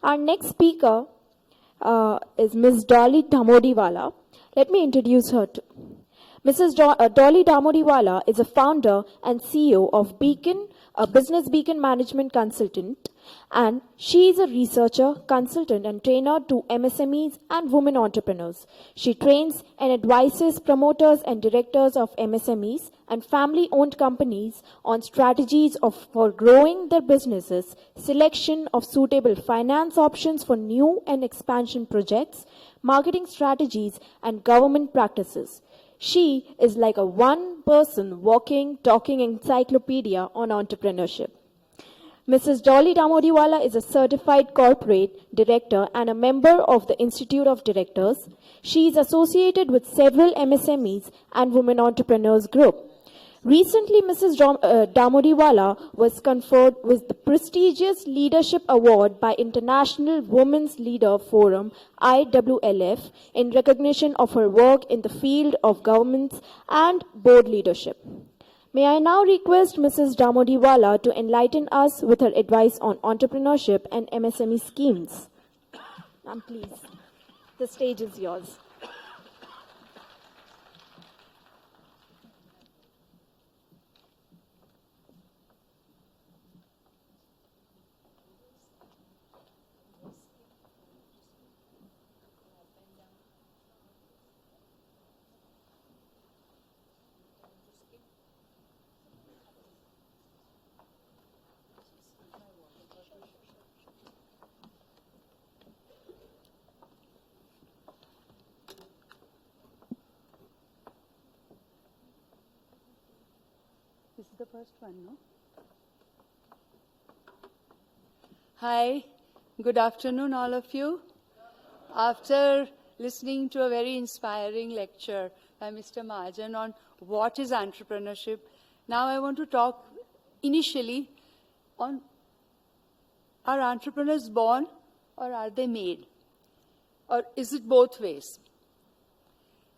Our next speaker is Ms. Dolly Dhamodiwala. Let me introduce her to. Dolly Dhamodiwala is a founder and CEO of Beacon, a business beacon management consultant, and she is a researcher, consultant, and trainer to MSMEs and women entrepreneurs. She trains and advises promoters and directors of MSMEs and family-owned companies on strategies for growing their businesses, selection of suitable finance options for new and expansion projects, marketing strategies, and government practices. She is like a one-person, walking, talking encyclopedia on entrepreneurship. Mrs. Dolly Dhamodiwala is a certified corporate director and a member of the Institute of Directors. She is associated with several MSMEs and Women Entrepreneurs Group. Recently, Mrs. Dhamodiwala was conferred with the prestigious Leadership Award by International Women's Leader Forum, IWLF, in recognition of her work in the field of governance and board leadership. May I now request Mrs. Dhamodiwala to enlighten us with her advice on entrepreneurship and MSME schemes. Ma'am, please, the stage is yours. This is the first one, no? Hi, good afternoon, all of you. After listening to a very inspiring lecture by Mr. Mahajan on what is entrepreneurship, now I want to talk initially on, are entrepreneurs born or are they made? Or is it both ways?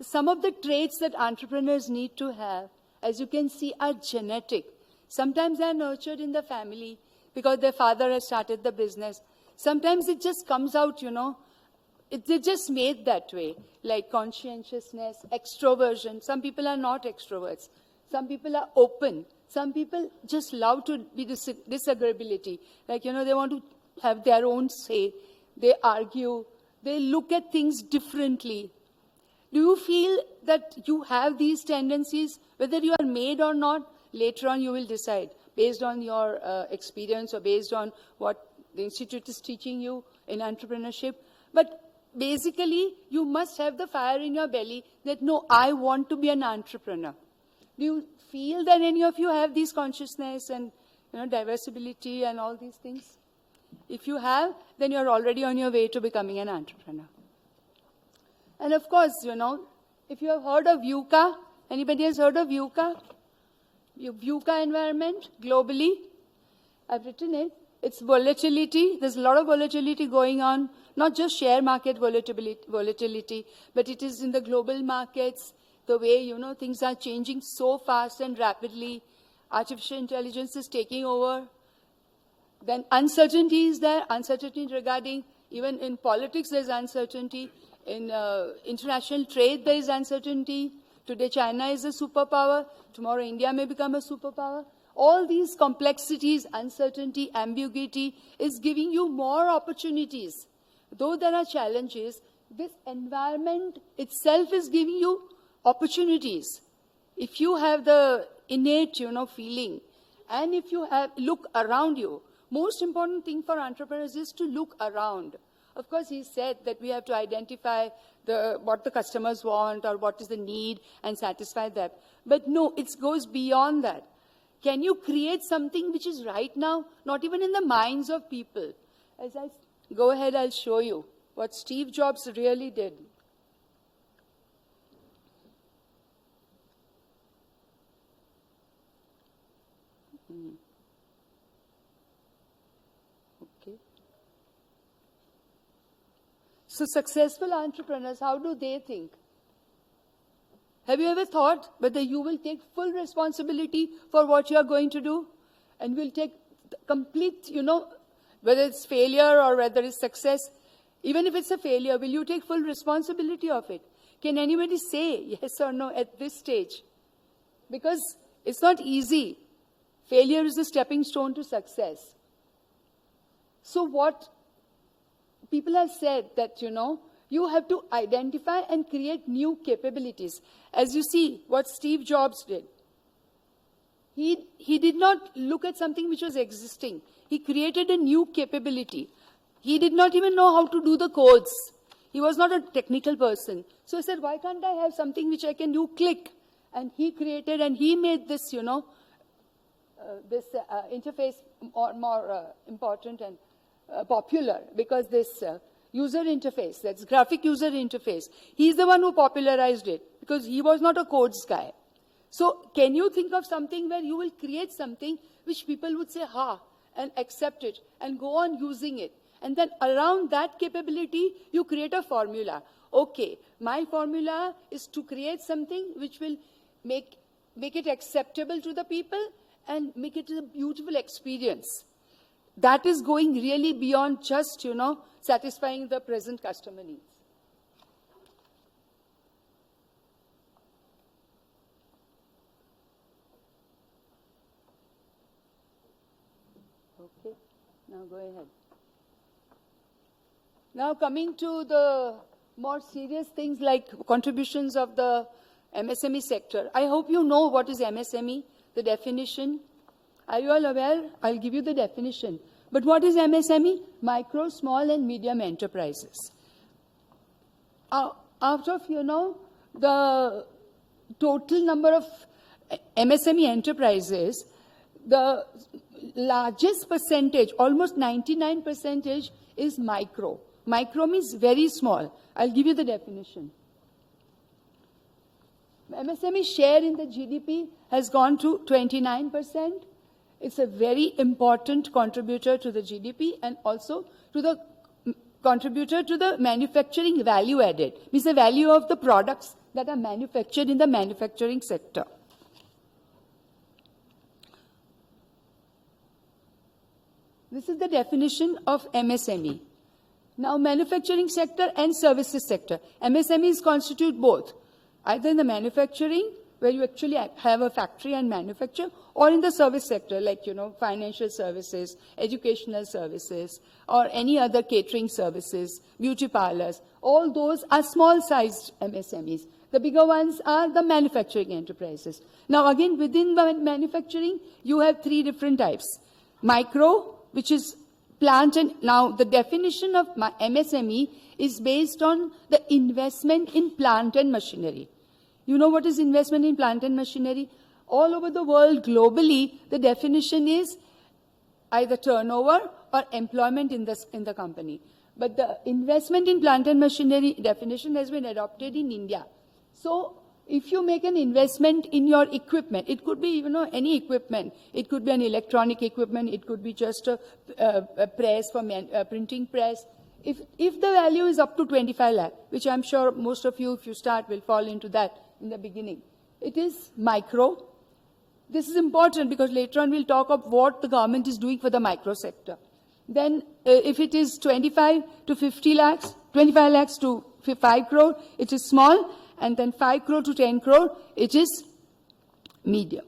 Some of the traits that entrepreneurs need to have, as you can see, are genetic. Sometimes they are nurtured in the family because their father has started the business. Sometimes it just comes out, they're just made that way, like conscientiousness, extroversion. Some people are not extroverts. Some people are open. Some people just love to be disagreeability. Like, they want to have their own say. They argue. They look at things differently. Do you feel that you have these tendencies? Whether you are made or not, later on you will decide, based on your experience or based on what the Institute is teaching you in entrepreneurship. But basically, you must have the fire in your belly that, no, I want to be an entrepreneur. Do you feel that any of you have these consciousness and diversibility and all these things? If you have, then you're already on your way to becoming an entrepreneur. And of course, if you have heard of VUCA, anybody has heard of VUCA? VUCA environment globally. I've written it. It's volatility. There's a lot of volatility going on, not just share market volatility, but it is in the global markets, the way, things are changing so fast and rapidly. Artificial intelligence is taking over. Then uncertainty is there, uncertainty regarding, even in politics there's uncertainty. In international trade, there is uncertainty. Today, China is a superpower. Tomorrow, India may become a superpower. All these complexities, uncertainty, ambiguity is giving you more opportunities. Though there are challenges, this environment itself is giving you opportunities. If you have the innate, feeling, and if you look around you, most important thing for entrepreneurs is to look around. Of course, he said that we have to identify what the customers want or what is the need and satisfy that. But no, it goes beyond that. Can you create something which is right now, not even in the minds of people? As I go ahead, I'll show you what Steve Jobs really did. So successful entrepreneurs, how do they think? Have you ever thought whether you will take full responsibility for what you are going to do? And will take complete, whether it's failure or whether it's success, even if it's a failure, will you take full responsibility of it? Can anybody say yes or no at this stage? Because it's not easy. Failure is a stepping stone to success. So what people have said that, you have to identify and create new capabilities. As you see, what Steve Jobs did. He did not look at something which was existing. He created a new capability. He did not even know how to do the codes. He was not a technical person. So he said, why can't I have something which I can do? Click. And he created and he made this, this interface more important and popular, because this user interface, that's graphic user interface, he's the one who popularized it, because he was not a codes guy. So can you think of something where you will create something which people would say, ha, and accept it, and go on using it? And then around that capability, you create a formula. Okay, my formula is to create something which will make it acceptable to the people and make it a beautiful experience. That is going really beyond just, satisfying the present customer needs. Okay, now go ahead. Now coming to the more serious things like contributions of the MSME sector. I hope you know what is MSME, the definition. Are you all aware? I'll give you the definition. But what is MSME? Micro, small and medium enterprises. Out of, the total number of MSME enterprises, the largest percentage, almost 99%, is micro. Micro means very small. I'll give you the definition. MSME share in the GDP has gone to 29%. It's a very important contributor to the GDP and also to the contributor to the manufacturing value added, means the value of the products that are manufactured in the manufacturing sector. This is the definition of MSME. Now, manufacturing sector and services sector. MSMEs constitute both, either in the manufacturing, where you actually have a factory and manufacture, or in the service sector, like, financial services, educational services, or any other catering services, beauty parlors. All those are small-sized MSMEs. The bigger ones are the manufacturing enterprises. Now, again, within manufacturing, you have three different types. Micro, which is plant and... Now, the definition of MSME is based on the investment in plant and machinery. You know what is investment in plant and machinery? All over the world, globally, the definition is either turnover or employment in the company. But the investment in plant and machinery definition has been adopted in India. So, if you make an investment in your equipment, it could be, any equipment. It could be an electronic equipment. It could be just a press for printing press. If the value is up to 25 lakh, which I'm sure most of you, if you start, will fall into that in the beginning. It is micro. This is important because later on we'll talk of what the government is doing for the micro sector. Then if it is 25 to 50 lakhs, 25 lakhs to 5 crore, it is small. And then 5 crore to 10 crore, it is medium.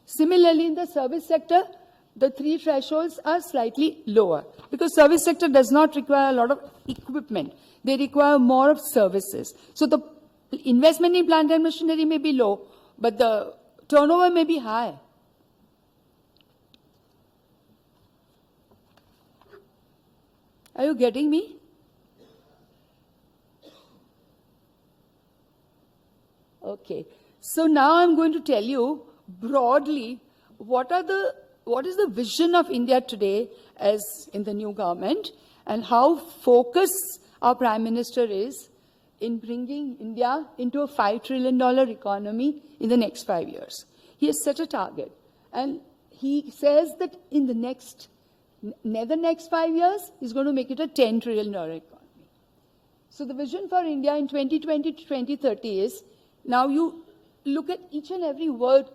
Similarly, in the service sector, the three thresholds are slightly lower because service sector does not require a lot of equipment. They require more of services. So the investment in plant and machinery may be low, but the turnover may be high. Are you getting me? Okay. So now I'm going to tell you broadly what is the vision of India today as in the new government and how focused our Prime Minister is in bringing India into a $5 trillion economy in the next 5 years. He has set a target. And he says that in the next 5 years, he's going to make it a $10 trillion economy. So the vision for India in 2020 to 2030 is, now you look at each and every word,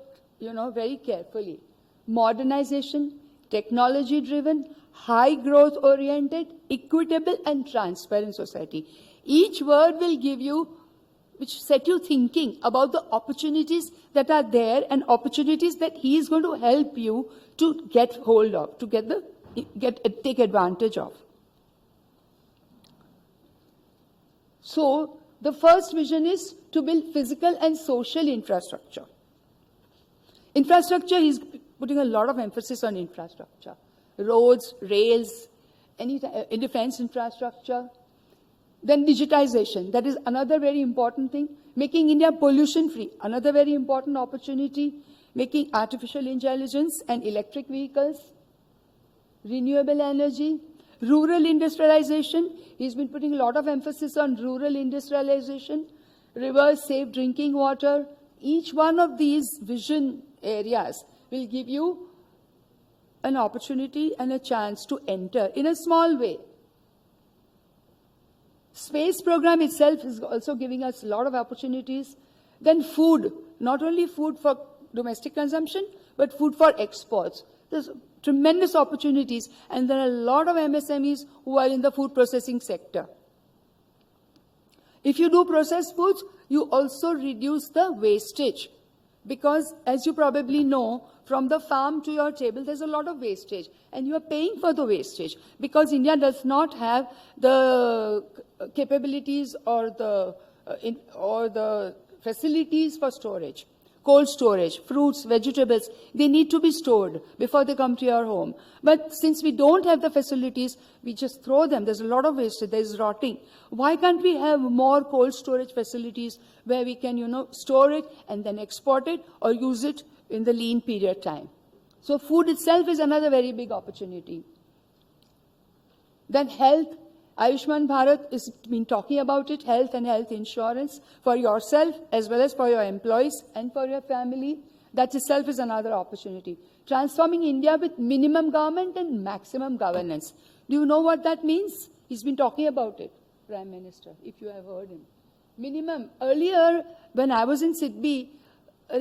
very carefully. Modernization, technology-driven, high growth-oriented, equitable and transparent society. Each word will give you, which set you thinking about the opportunities that are there and opportunities that he is going to help you to get hold of, to take advantage of. So the first vision is to build physical and social infrastructure. Infrastructure, he's putting a lot of emphasis on infrastructure. Roads, rails, defense infrastructure. Then digitization, that is another very important thing. Making India pollution-free, another very important opportunity. Making artificial intelligence and electric vehicles. Renewable energy. Rural industrialization, he's been putting a lot of emphasis on rural industrialization. Rivers, safe drinking water. Each one of these vision areas will give you an opportunity and a chance to enter in a small way. Space program itself is also giving us a lot of opportunities. Then food, not only food for domestic consumption, but food for exports. There's tremendous opportunities, and there are a lot of MSMEs who are in the food processing sector. If you do processed foods, you also reduce the wastage. Because, as you probably know, from the farm to your table, there's a lot of wastage. And you are paying for the wastage. Because India does not have the capabilities or the facilities for storage. Cold storage, fruits, vegetables, they need to be stored before they come to your home. But since we don't have the facilities, we just throw them. There's a lot of wastage. There's rotting. Why can't we have more cold storage facilities where we can, store it and then export it or use it in the lean period time? So food itself is another very big opportunity. Then health. Ayushman Bharat has been talking about it, health and health insurance for yourself as well as for your employees and for your family. That itself is another opportunity. Transforming India with minimum government and maximum governance. Do you know what that means? He's been talking about it, Prime Minister, if you have heard him. Minimum. Earlier, when I was in SCEI,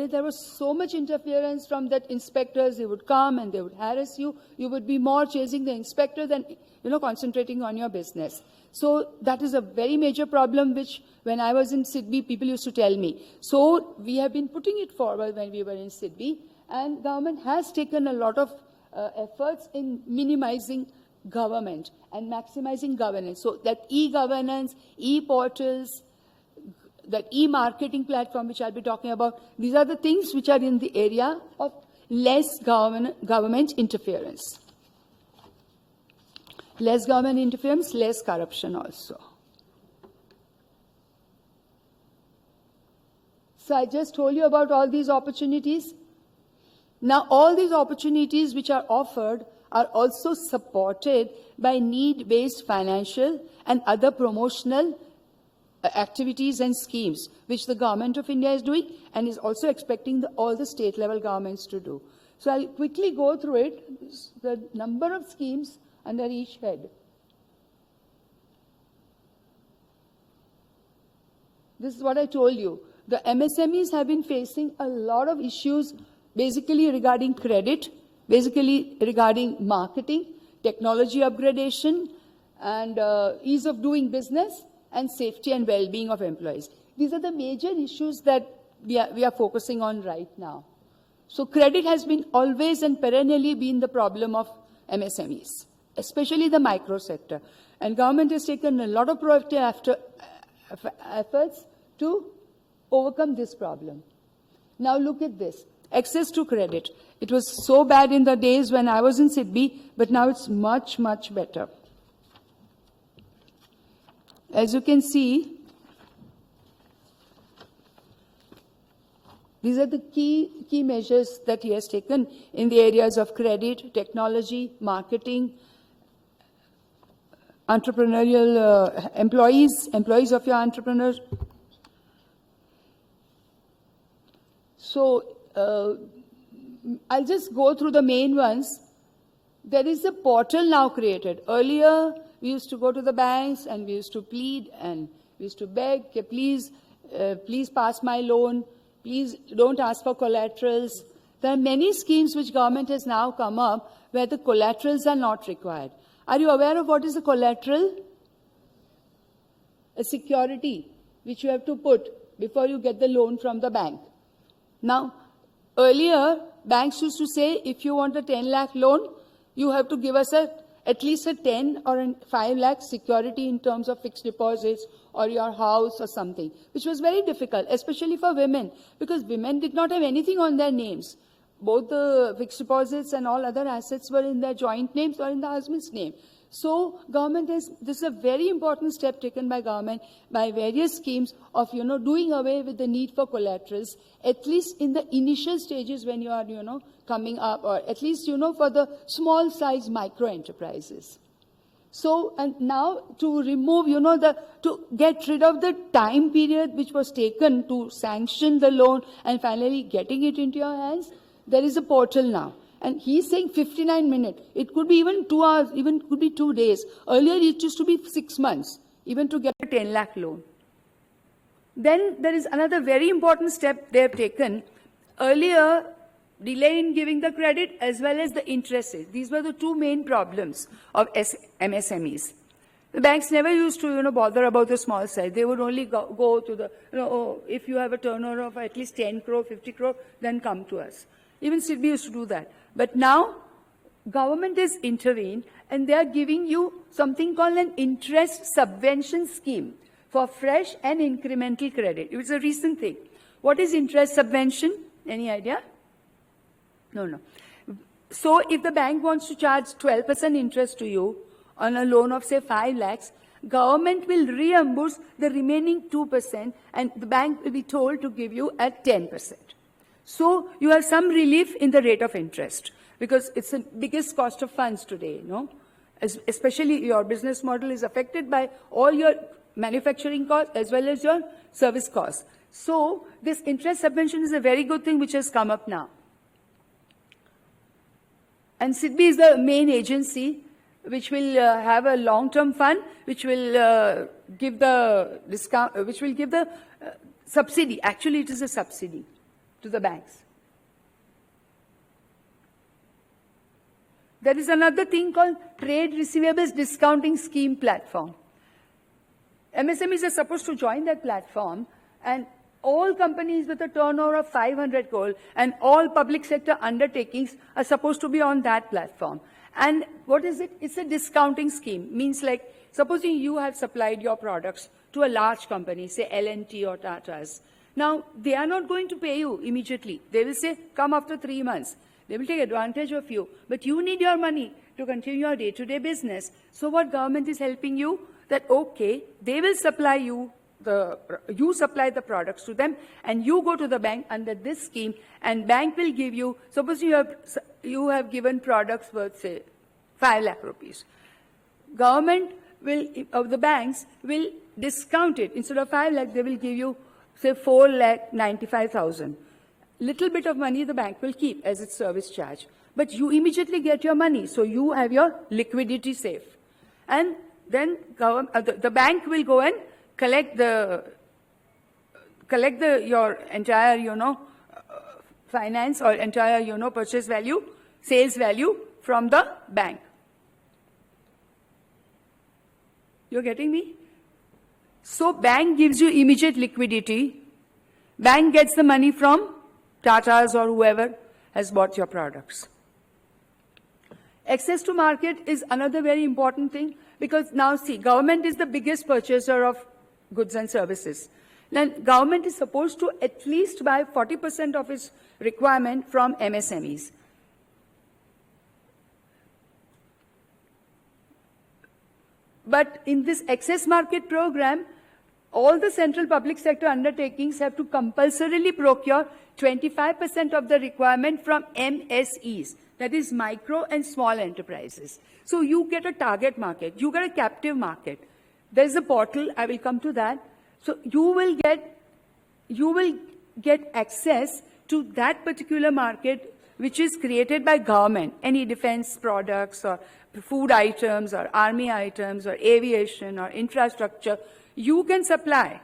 there was so much interference from that inspectors. They would come and they would harass you. You would be more chasing the inspector than concentrating on your business. So that is a very major problem, which when I was in SCEI, people used to tell me. So we have been putting it forward when we were in SCEI, and government has taken a lot of efforts in minimizing government and maximizing governance. So that e-governance, e-portals, that e-marketing platform, which I'll be talking about, these are the things which are in the area of less government interference. Less government interference, less corruption also. So I just told you about all these opportunities. Now, all these opportunities which are offered are also supported by need-based financial and other promotional activities and schemes, which the government of India is doing and is also expecting all the state-level governments to do. So I'll quickly go through it, the number of schemes under each head. This is what I told you. The MSMEs have been facing a lot of issues, basically regarding credit, basically regarding marketing, technology upgradation, and ease of doing business, and safety and well-being of employees. These are the major issues that we are focusing on right now. So credit has been always and perennially been the problem of MSMEs, especially the micro sector. And government has taken a lot of proactive efforts to overcome this problem. Now look at this. Access to credit. It was so bad in the days when I was in SCEI, but now it's much, much better. As you can see, these are the key measures that he has taken in the areas of credit, technology, marketing, entrepreneurial employees of your entrepreneurs. So I'll just go through the main ones. There is a portal now created. Earlier, we used to go to the banks and we used to plead and we used to beg, please pass my loan, please don't ask for collaterals. There are many schemes which government has now come up where the collaterals are not required. Are you aware of what is a collateral? A security which you have to put before you get the loan from the bank. Now, earlier, banks used to say, if you want a 10 lakh loan, you have to give us at least a 10 or a 5 lakh security in terms of fixed deposits or your house or something, which was very difficult, especially for women, because women did not have anything on their names. Both the fixed deposits and all other assets were in their joint names or in the husband's name. So this is a very important step taken by government by various schemes of, doing away with the need for collaterals, at least in the initial stages when you are, coming up, or at least, for the small size micro enterprises. So, and now to remove, to get rid of the time period which was taken to sanction the loan and finally getting it into your hands, there is a portal now. And he's saying 59 minutes. It could be even 2 hours, even could be 2 days. Earlier it used to be 6 months, even to get a 10 lakh loan. Then there is another very important step they have taken. Earlier, delay in giving the credit as well as the interest rate. These were the two main problems of MSMEs. The banks never used to, bother about the small size. They would only go to the, if you have a turnover of at least 10 crore, 50 crore, then come to us. Even SCEI used to do that. But now, government has intervened and they are giving you something called an interest subvention scheme for fresh and incremental credit. It's a recent thing. What is interest subvention? Any idea? No. So if the bank wants to charge 12% interest to you on a loan of, say, 5 lakhs, government will reimburse the remaining 2% and the bank will be told to give you at 10%. So you have some relief in the rate of interest because it's the biggest cost of funds today, Especially your business model is affected by all your manufacturing costs as well as your service costs. So this interest subvention is a very good thing which has come up now. And SCEI is the main agency which will have a long-term fund, which will give the discount, which will give the subsidy. Actually, it is a subsidy to the banks. There is another thing called Trade Receivables Discounting Scheme platform. MSMEs are supposed to join that platform, and all companies with a turnover of 500 crore and all public sector undertakings are supposed to be on that platform. And what is it? It's a discounting scheme. Means like, supposing you have supplied your products to a large company, say L&T or Tata's. Now, they are not going to pay you immediately. They will say, come after 3 months. They will take advantage of you. But you need your money to continue your day-to-day business. So what government is helping you? That, okay, they will supply you, you supply the products to them, and you go to the bank under this scheme, and bank will give you, suppose you have given products worth, say, 5 lakh rupees. Government will, of the banks, will discount it. Instead of 5 lakh, they will give you, say, 4,95,000. Little bit of money the bank will keep as its service charge. But you immediately get your money, so you have your liquidity safe. And then the bank will go and collect your entire, finance or entire, purchase value, sales value from the bank. You're getting me? So bank gives you immediate liquidity. Bank gets the money from Tata's or whoever has bought your products. Access to market is another very important thing because now see, government is the biggest purchaser of goods and services. Then government is supposed to at least buy 40% of its requirement from MSMEs. But in this access market program, all the central public sector undertakings have to compulsorily procure 25% of the requirement from MSEs, that is micro and small enterprises. So you get a target market, you get a captive market. There's a portal, I will come to that. So you will get access to that particular market which is created by government, any defense products or food items or army items or aviation or infrastructure, you can supply.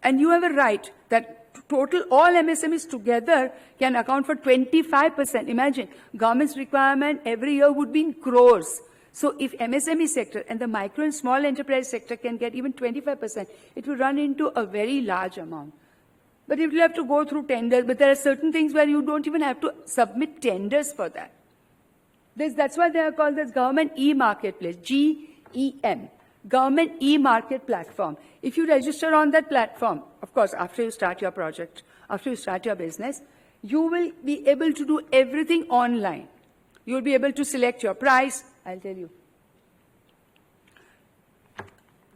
And you have a right that total, all MSMEs together can account for 25%. Imagine, government's requirement every year would be in crores. So if MSME sector and the micro and small enterprise sector can get even 25%, it will run into a very large amount. But it will have to go through tenders, but there are certain things where you don't even have to submit tenders for that. That's why they are called as Government E-Marketplace, GEM, Government E-Market Platform. If you register on that platform, of course, after you start your project, after you start your business, you will be able to do everything online. You will be able to select your price. I'll tell you.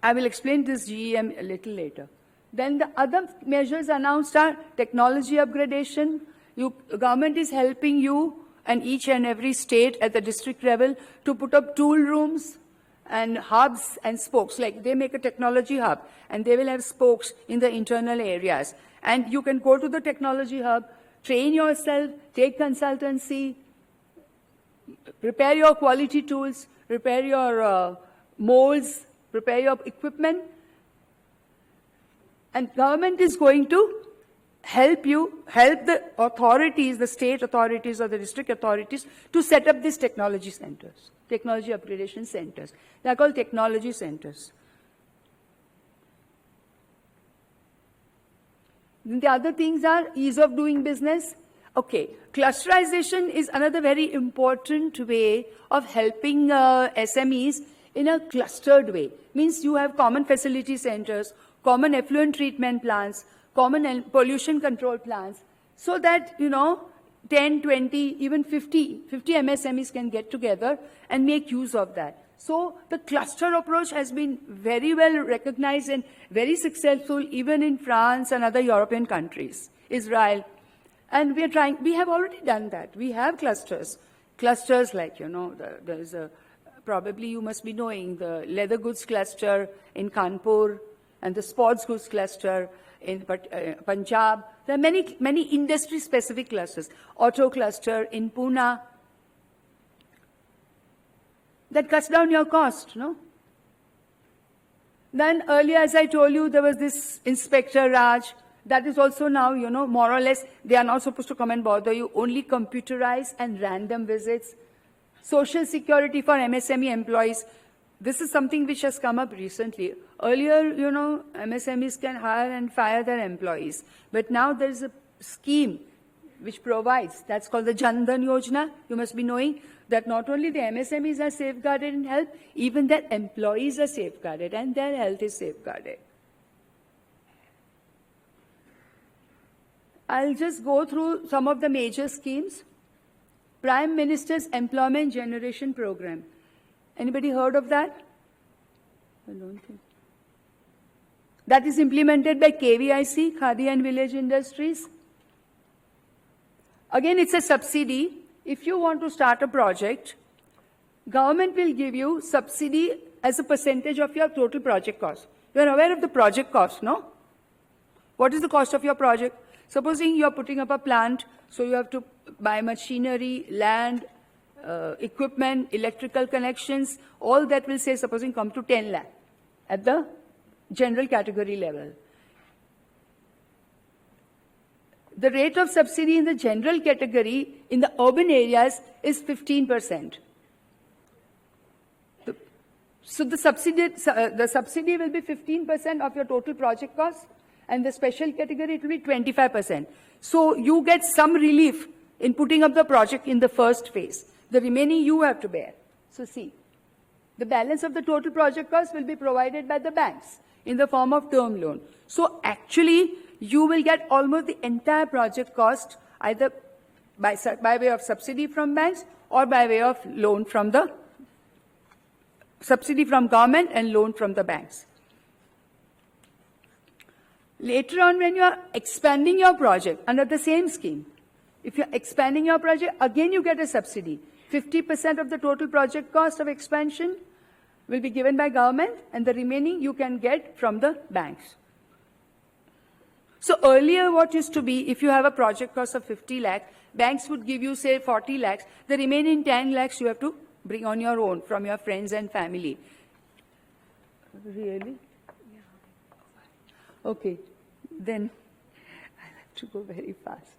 I will explain this GEM a little later. Then the other measures announced are technology upgradation. Government is helping you and each and every state at the district level to put up tool rooms and hubs and spokes. Like they make a technology hub and they will have spokes in the internal areas. And you can go to the technology hub, train yourself, take consultancy, prepare your quality tools, prepare your molds, prepare your equipment. And government is going to help the authorities, the state authorities or the district authorities to set up these technology centers, technology upgradation centers. They are called technology centers. Then the other things are ease of doing business. Okay, clusterization is another very important way of helping SMEs in a clustered way. Means you have common facility centers, common effluent treatment plants, common pollution control plants, so that, 10, 20, even 50 MSMEs can get together and make use of that. So the cluster approach has been very well recognized and very successful even in France and other European countries, Israel. And we have already done that. We have clusters. Clusters like, there's probably you must be knowing the leather goods cluster in Kanpur and the sports goods cluster in Punjab. There are many industry-specific clusters. Auto cluster in Pune. That cuts down your cost, no? Then earlier, as I told you, there was this Inspector Raj. That is also now, more or less, they are not supposed to come and bother you. Only computerized and random visits. Social security for MSME employees. This is something which has come up recently. Earlier, MSMEs can hire and fire their employees. But now there is a scheme which provides, that's called the Jan Dhan Yojana. You must be knowing that not only the MSMEs are safeguarded in health, even their employees are safeguarded and their health is safeguarded. I'll just go through some of the major schemes. Prime Minister's Employment Generation Program. Anybody heard of that? I don't think. That is implemented by KVIC, Khadi and Village Industries. Again, it's a subsidy. If you want to start a project, government will give you subsidy as a percentage of your total project cost. You are aware of the project cost, no? What is the cost of your project? Supposing you are putting up a plant, so you have to buy machinery, land, equipment, electrical connections, all that will say, supposing come to 10 lakh at the general category level. The rate of subsidy in the general category in the urban areas is 15%. So the subsidy will be 15% of your total project cost, and the special category it will be 25%. So you get some relief in putting up the project in the first phase. The remaining you have to bear. So see, the balance of the total project cost will be provided by the banks in the form of term loan. So actually, you will get almost the entire project cost either by way of subsidy from banks or by way of loan from the subsidy from government and loan from the banks. Later on, when you are expanding your project under the same scheme, if you're expanding your project, again you get a subsidy. 50% of the total project cost of expansion will be given by government, and the remaining you can get from the banks. So earlier what used to be, if you have a project cost of 50 lakhs, banks would give you, say, 40 lakhs. The remaining 10 lakhs you have to bring on your own from your friends and family. Really? Okay. Then to go very fast.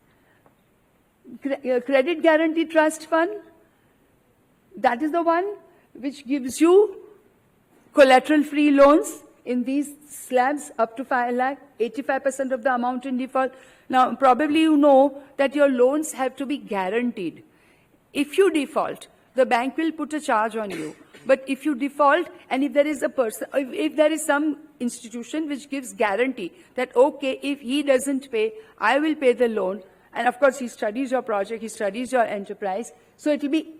Credit Guarantee Trust Fund, that is the one which gives you collateral-free loans in these slabs up to 5 lakh, 85% of the amount in default. Now, probably you know that your loans have to be guaranteed. If you default, the bank will put a charge on you. But if you default, and if there is a person, if there is some institution which gives guarantee that, okay, if he doesn't pay, I will pay the loan. And of course, he studies your project, he studies your enterprise. So it will be,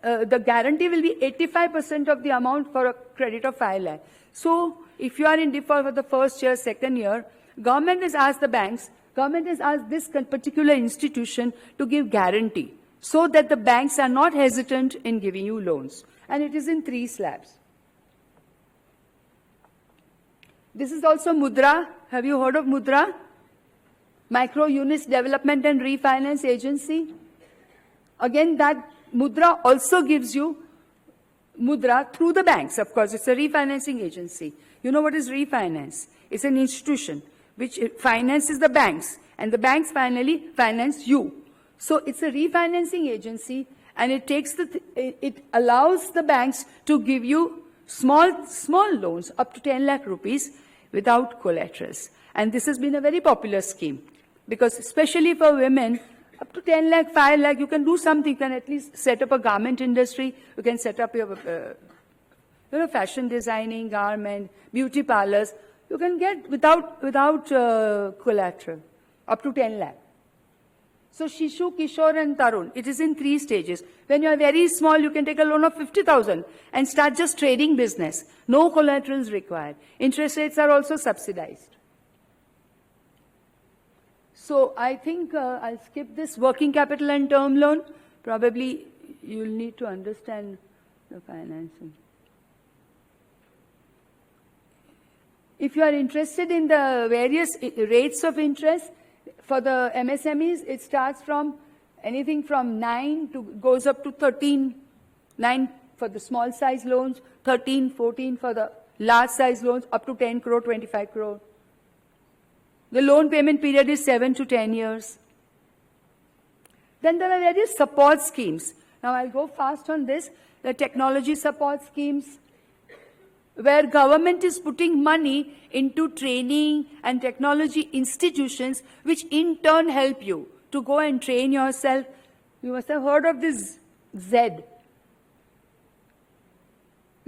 the guarantee will be 85% of the amount for a credit of 5 lakh. So if you are in default for the first year, second year, government has asked the banks, government has asked this particular institution to give guarantee so that the banks are not hesitant in giving you loans. And it is in 3 slabs. This is also Mudra. Have you heard of Mudra? Micro Units Development and Refinance Agency. Again, that Mudra also gives you Mudra through the banks. Of course, it's a refinancing agency. You know what is refinance? It's an institution which finances the banks, and the banks finally finance you. So it's a refinancing agency, and it allows the banks to give you small loans up to 10 lakh rupees without collaterals. And this has been a very popular scheme because especially for women, up to 10 lakh, 5 lakh, you can do something. You can at least set up a garment industry. You can set up your fashion designing, garment, beauty parlors. You can get without collateral up to 10 lakh. So Shishu, Kishore and Tarun, it is in 3 stages. When you are very small, you can take a loan of 50,000 and start just trading business. No collaterals required. Interest rates are also subsidized. So I think I'll skip this working capital and term loan. Probably you'll need to understand the financing. If you are interested in the various rates of interest, for the MSMEs, it starts from anything from 9 to goes up to 13, 9 for the small size loans, 13, 14 for the large size loans, up to 10 crore, 25 crore. The loan payment period is 7 to 10 years. Then there are various support schemes. Now I'll go fast on this. The technology support schemes, where government is putting money into training and technology institutions, which in turn help you to go and train yourself. You must have heard of this Z.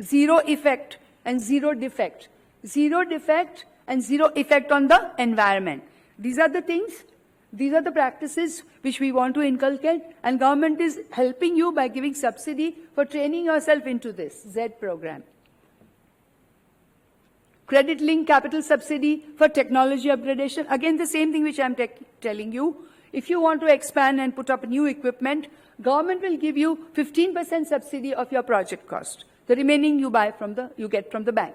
Zero effect and zero defect. Zero defect and zero effect on the environment. These are the things, these are the practices which we want to inculcate, and government is helping you by giving subsidy for training yourself into this Z program. Credit link capital subsidy for technology upgradation. Again, the same thing which I'm telling you. If you want to expand and put up new equipment, government will give you 15% subsidy of your project cost. The remaining you get from the bank.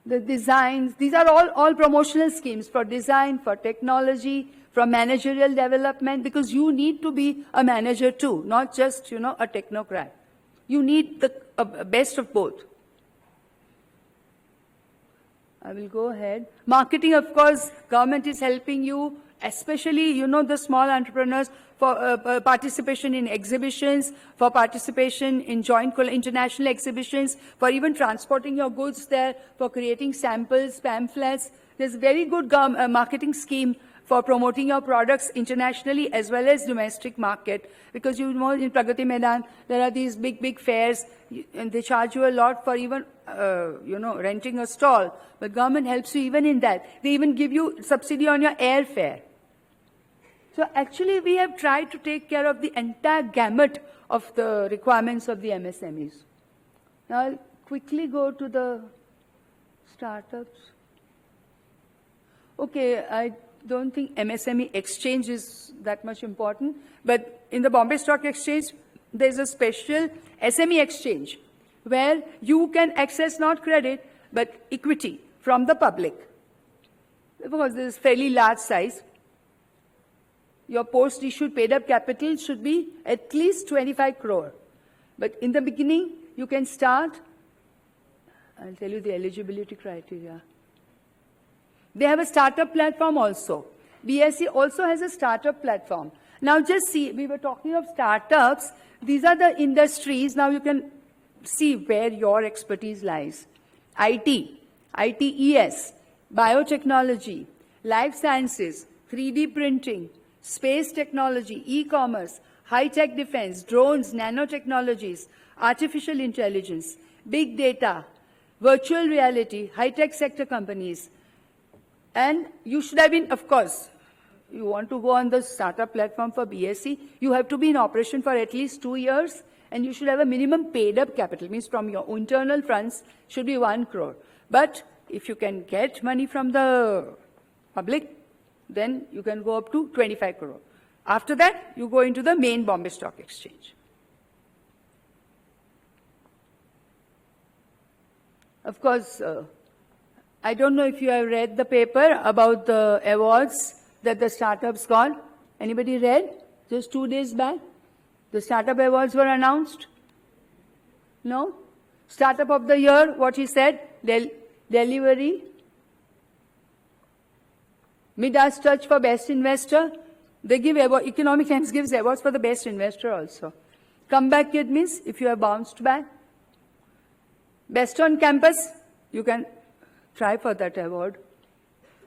The designs, these are all promotional schemes for design, for technology, for managerial development, because you need to be a manager too, not just, a technocrat. You need the best of both. I will go ahead. Marketing, of course, government is helping you, especially, the small entrepreneurs, for participation in exhibitions, for participation in joint international exhibitions, for even transporting your goods there, for creating samples, pamphlets. There's a very good marketing scheme for promoting your products internationally as well as domestic market. Because in Pragati Maidan, there are these big fairs, and they charge you a lot for even, renting a stall. But government helps you even in that. They even give you subsidy on your airfare. So actually, we have tried to take care of the entire gamut of the requirements of the MSMEs. Now, I'll quickly go to the startups. Okay, I don't think MSME exchange is that much important, but in the Bombay Stock Exchange, there's a special SME exchange where you can access not credit, but equity from the public. Because this is fairly large size. Your post-issued paid-up capital should be at least 25 crore. But in the beginning, you can start. I'll tell you the eligibility criteria. They have a startup platform also. BSE also has a startup platform. Now just see, we were talking of startups. These are the industries. Now you can see where your expertise lies. IT, ITES, biotechnology, life sciences, 3D printing, space technology, e-commerce, high-tech defense, drones, nanotechnologies, artificial intelligence, big data, virtual reality, high-tech sector companies. And you should have been, of course, you want to go on the startup platform for BSE, you have to be in operation for at least 2 years, and you should have a minimum paid-up capital, means from your internal funds should be 1 crore. But if you can get money from the public, then you can go up to 25 crore. After that, you go into the main Bombay Stock Exchange. Of course, I don't know if you have read the paper about the awards that the startups got. Anybody read? Just 2 days back, the startup awards were announced. No? Startup of the year, what he said, delivery. Midas Touch for best investor. They give award, Economic Times gives awards for the best investor also. Comeback kid means if you have bounced back. Best on campus, you can try for that award.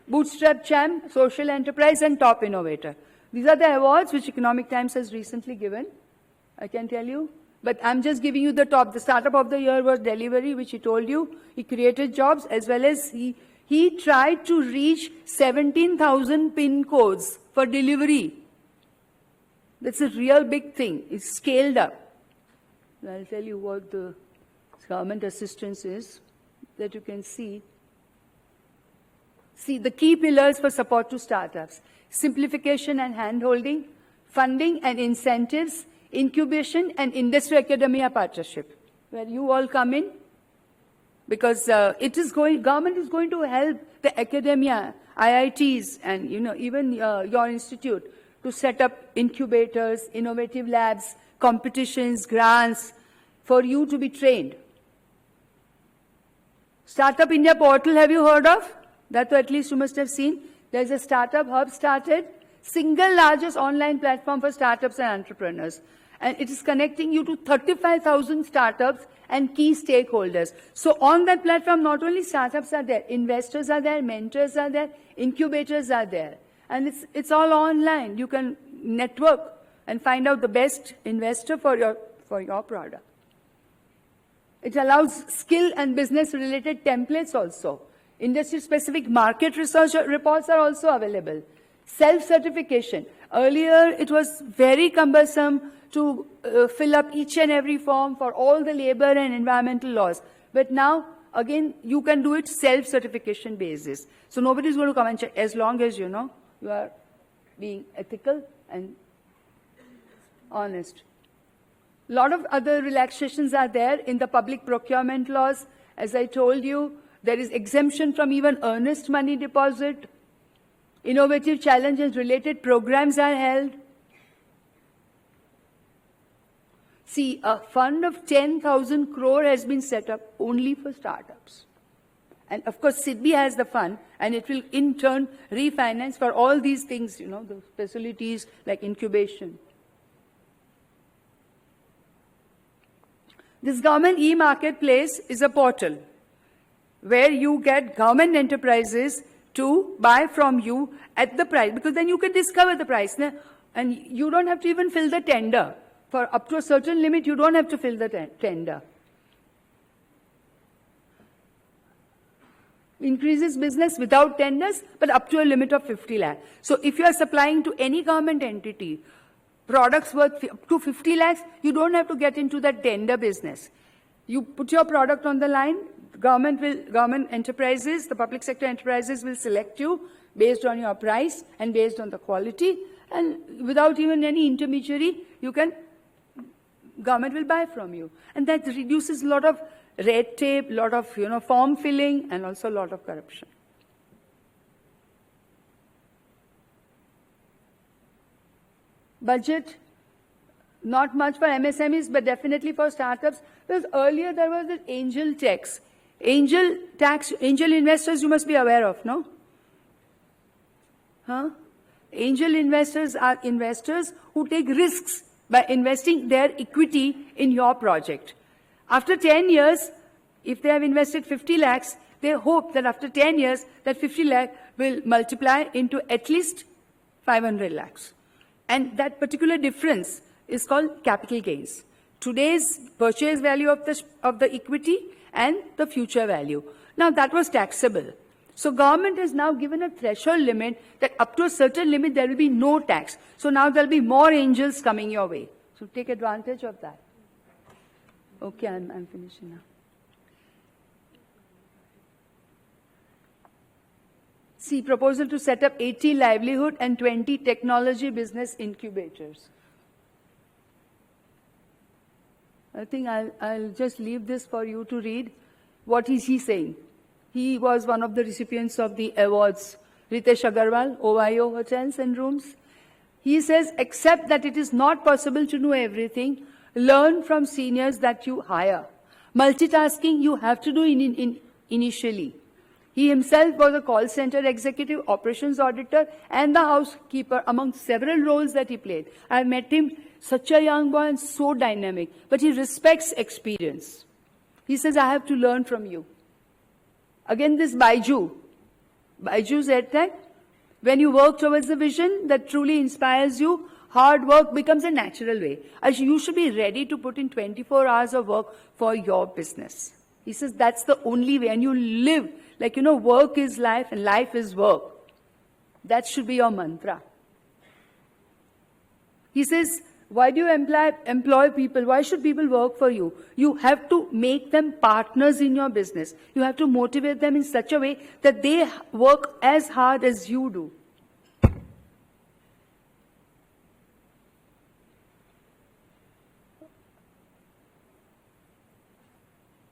Bootstrap champ, social enterprise, and top innovator. These are the awards which Economic Times has recently given, I can tell you. But I'm just giving you the top. The startup of the year was delivery, which he told you. He created jobs, as well as he tried to reach 17,000 PIN codes for delivery. That's a real big thing. It's scaled up. I'll tell you what the government assistance is, that you can see. See, the key pillars for support to startups: simplification and handholding, funding and incentives, incubation and industry-academia partnership, where you all come in, because government is going to help the academia, IITs, and even your institute to set up incubators, innovative labs, competitions, grants, for you to be trained. Startup India portal, have you heard of? That at least you must have seen. There's a startup hub started, single largest online platform for startups and entrepreneurs. And it is connecting you to 35,000 startups and key stakeholders. So on that platform, not only startups are there, investors are there, mentors are there, incubators are there. And it's all online. You can network and find out the best investor for your product. It allows skill and business-related templates also. Industry-specific market research reports are also available. Self-certification. Earlier, it was very cumbersome to fill up each and every form for all the labor and environmental laws. But now, again, you can do it self-certification basis. So nobody's going to come and check, as long as you are being ethical and honest. A lot of other relaxations are there in the public procurement laws. As I told you, there is exemption from even earnest money deposit. Innovative challenges related programs are held. See, a fund of 10,000 crore has been set up only for startups. And of course, SIDBI has the fund, and it will in turn refinance for all these things, the facilities like incubation. This government e-marketplace is a portal where you get government enterprises to buy from you at the price, because then you can discover the price. And you don't have to even fill the tender. For up to a certain limit, you don't have to fill the tender. Increases business without tenders, but up to a limit of 50 lakh. So if you are supplying to any government entity products worth up to 50 lakhs, you don't have to get into that tender business. You put your product on the line, government enterprises, the public sector enterprises will select you based on your price and based on the quality, and without even any intermediary, government will buy from you. And that reduces a lot of red tape, a lot of form filling, and also a lot of corruption. Budget, not much for MSMEs, but definitely for startups. Because earlier there was this angel tax. Angel investors you must be aware of, no? Huh? Angel investors are investors who take risks by investing their equity in your project. After 10 years, if they have invested 50 lakhs, they hope that after 10 years, that 50 lakh will multiply into at least 500 lakhs. And that particular difference is called capital gains. Today's purchase value of the equity and the future value. Now, that was taxable. So government has now given a threshold limit that up to a certain limit, there will be no tax. So now there will be more angels coming your way. So take advantage of that. Okay, I'm finishing now. See, proposal to set up 80 livelihood and 20 technology business incubators. I think I'll just leave this for you to read. What is he saying? He was one of the recipients of the awards. Ritesh Agarwal, OYO Hotels and Rooms. He says, accept that it is not possible to know everything. Learn from seniors that you hire. Multitasking you have to do initially. He himself was a call center executive, operations auditor, and the housekeeper among several roles that he played. I met him, such a young boy and so dynamic, but he respects experience. He says, I have to learn from you. Again, this Baiju's EdTech, when you work towards a vision that truly inspires you, hard work becomes a natural way. You should be ready to put in 24 hours of work for your business. He says that's the only way. And you live, like, work is life and life is work. That should be your mantra. He says, why do you employ people? Why should people work for you? You have to make them partners in your business. You have to motivate them in such a way that they work as hard as you do.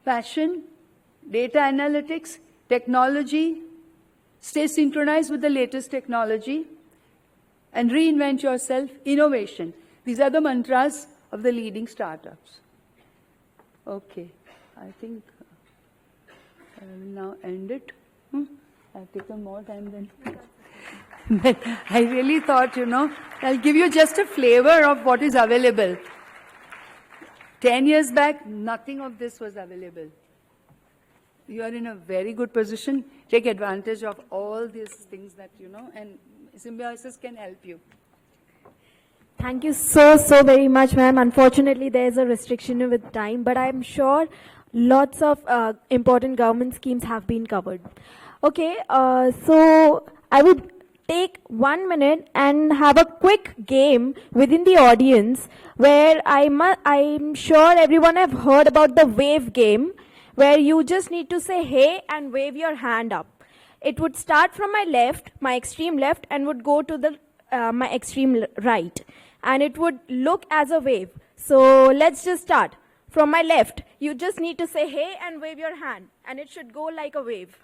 Passion, data analytics, technology, stay synchronized with the latest technology, and reinvent yourself, innovation. These are the mantras of the leading startups. Okay, I think I will now end it. I've taken more time than but I really thought, I'll give you just a flavor of what is available. 10 years back, nothing of this was available. You are in a very good position. Take advantage of all these things that and Symbiosis can help you. Thank you so very much, ma'am. Unfortunately, there is a restriction with time, but I'm sure lots of important government schemes have been covered. Okay, so I would take 1 minute and have a quick game within the audience where I'm sure everyone have heard about the wave game, where you just need to say hey and wave your hand up. It would start from my left, my extreme left, and would go to the my extreme right. And it would look as a wave. So let's just start. From my left, you just need to say hey and wave your hand. And it should go like a wave.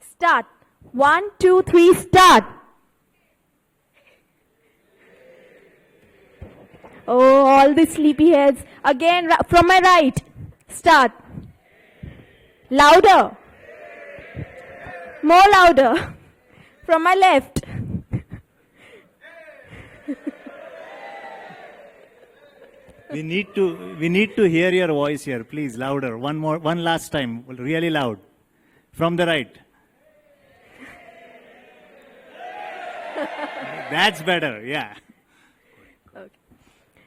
Start. 1, 2, 3, start. Oh, all the sleepy heads. Again, from my right, start. Louder. More louder. From my left. We need to hear your voice here, please, louder. One last time, really loud. From the right. That's better, yeah. Okay.